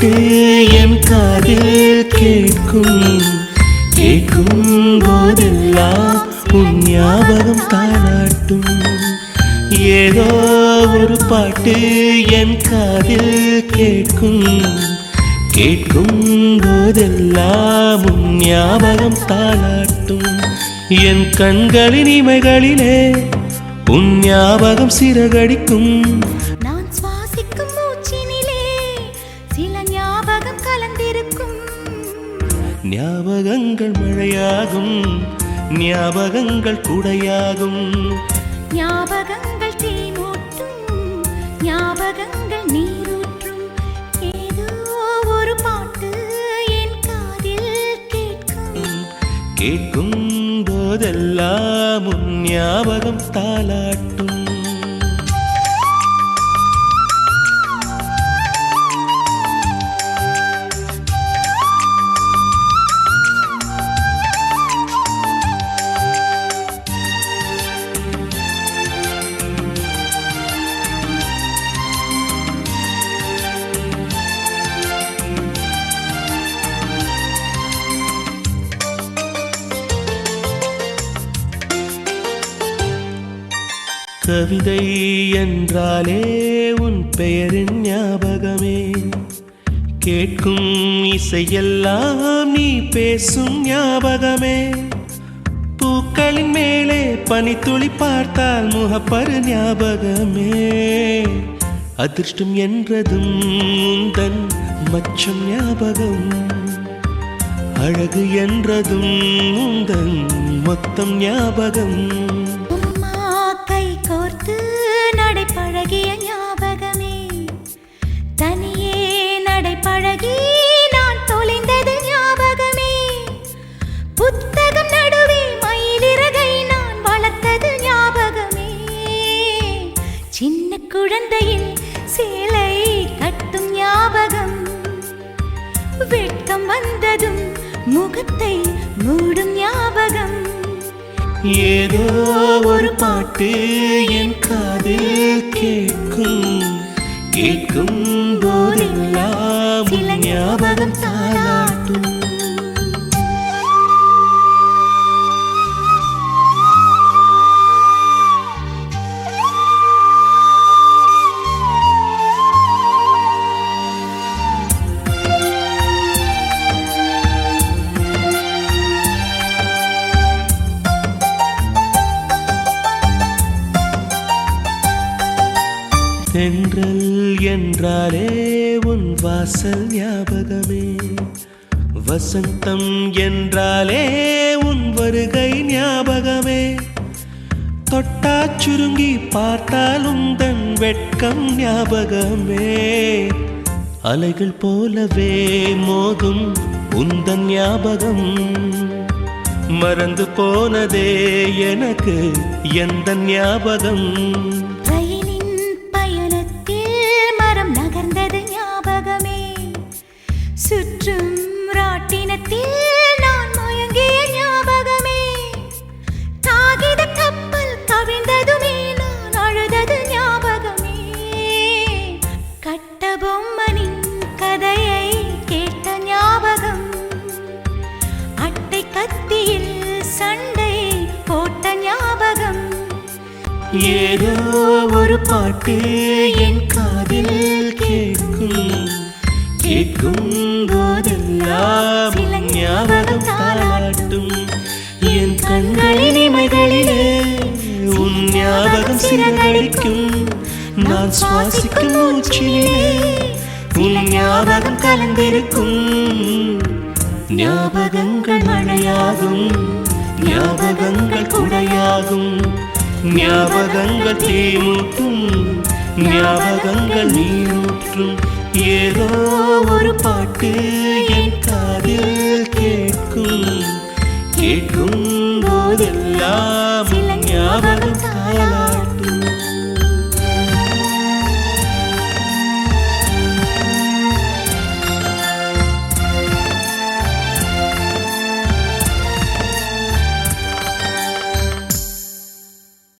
பாட்டு என் காதில் கேட்கும் கேட்கும் போதெல்லாம் உன் ஞாபகம் தாளாட்டும். ஏதோ ஒரு பாட்டு என் காதில் கேட்கும் கேட்கும் போதெல்லாம் உன் ஞாபகம் தாளாட்டும். என் கண்களின் இமைகளிலே உன் ஞாபகம் சிறகடிக்கும். நான் சுவாசிக்கும் மூச்சினிலே சில ஞாபகம் கலந்திருக்கும். ஞாபகங்கள் மழையாகும், ஞாபகங்கள் குடையாகும். ஞாபகங்கள் தீமூட்டும், ஞாபகங்கள் நீரூற்றும். ஏதோ ஒரு பாட்டு என் காதில் கேட்கும் கேட்கும் போதெல்லாம் உன் ஞாபகம் தாளாட்டும். கவிதை என்றாலே உன் பெயரின் ஞாபகமே. கேட்கும் இசையெல்லாம் நீ பேசும் ஞாபகமே. பூக்களின் மேலே பனித்துளி பார்த்தால் முகப்பரு ஞாபகமே. அதிர்ஷ்டம் என்றதும் உந்தன் மச்சம் ஞாபகம். அழகு என்றதும் உந்தன் மொத்தம் ஞாபகம். கோர்த்து நடைப்பழகிய ஞாபகமே. தனியே நடைப்பழகி நான் தொலைந்தது ஞாபகமே. புத்தகம் நடுவே மயிலிறகை நான் வளர்த்தது ஞாபகமே. சின்ன குழந்தையில் சேலை கட்டும் ஞாபகம். வெட்கம் வந்ததும் முகத்தை மூடும் ஞாபகம். ஏதோ ஒரு பாட்டு என் காதில் கேட்கும் கேட்கும் போதெல்லாம் உன் ஞாபகம் தாளாட்டும். தென்றல் என்றாலே உன் வாசல் ஞாபகமே. வசந்தம் என்றாலே உன் வருகை ஞாபகமே. தொட்டா சுருங்கி பார்த்தால் உந்தன் வெட்கம் ஞாபகமே. அலைகள் போலவே மோதும் உந்தன் ஞாபகம். மறந்து போனதே எனக்கு எந்த ஞாபகம். சுற்றும் ராட்டினத்தில் நான் மயங்கிய ஞாபகமே. காகித கப்பல் கவிழ்ந்ததுமே நான் அழுதது ஞாபகமே. கட்ட பொம்மனின் கதையை கேட்ட ஞாபகம். அட்டை கத்தியில் சண்டை போட்ட ஞாபகம். ஏதோ ஒரு பாட்டு என் காதில் கேட்கும் கேட்கும் போதெல்லாம் ஞாபகம் தாளாட்டும். என் கண்களின் இமைகளிலே உன் ஞாபகம் சிறகடிக்கும். நான் சுவாசிக்கும் மூச்சிலே உன் ஞாபகம் கலந்திருக்கும். ஞாபகங்கள் மழையாகும், ஞாபகங்கள் குடையாகும். ஞாபகங்கள் தீமூட்டும், ஞாபகங்கள் நீரூற்றும். ஏதோ ஒரு பாட்டு என் காதில் கேட்கும் கேட்கும் போதெல்லாம் ஞாபகம்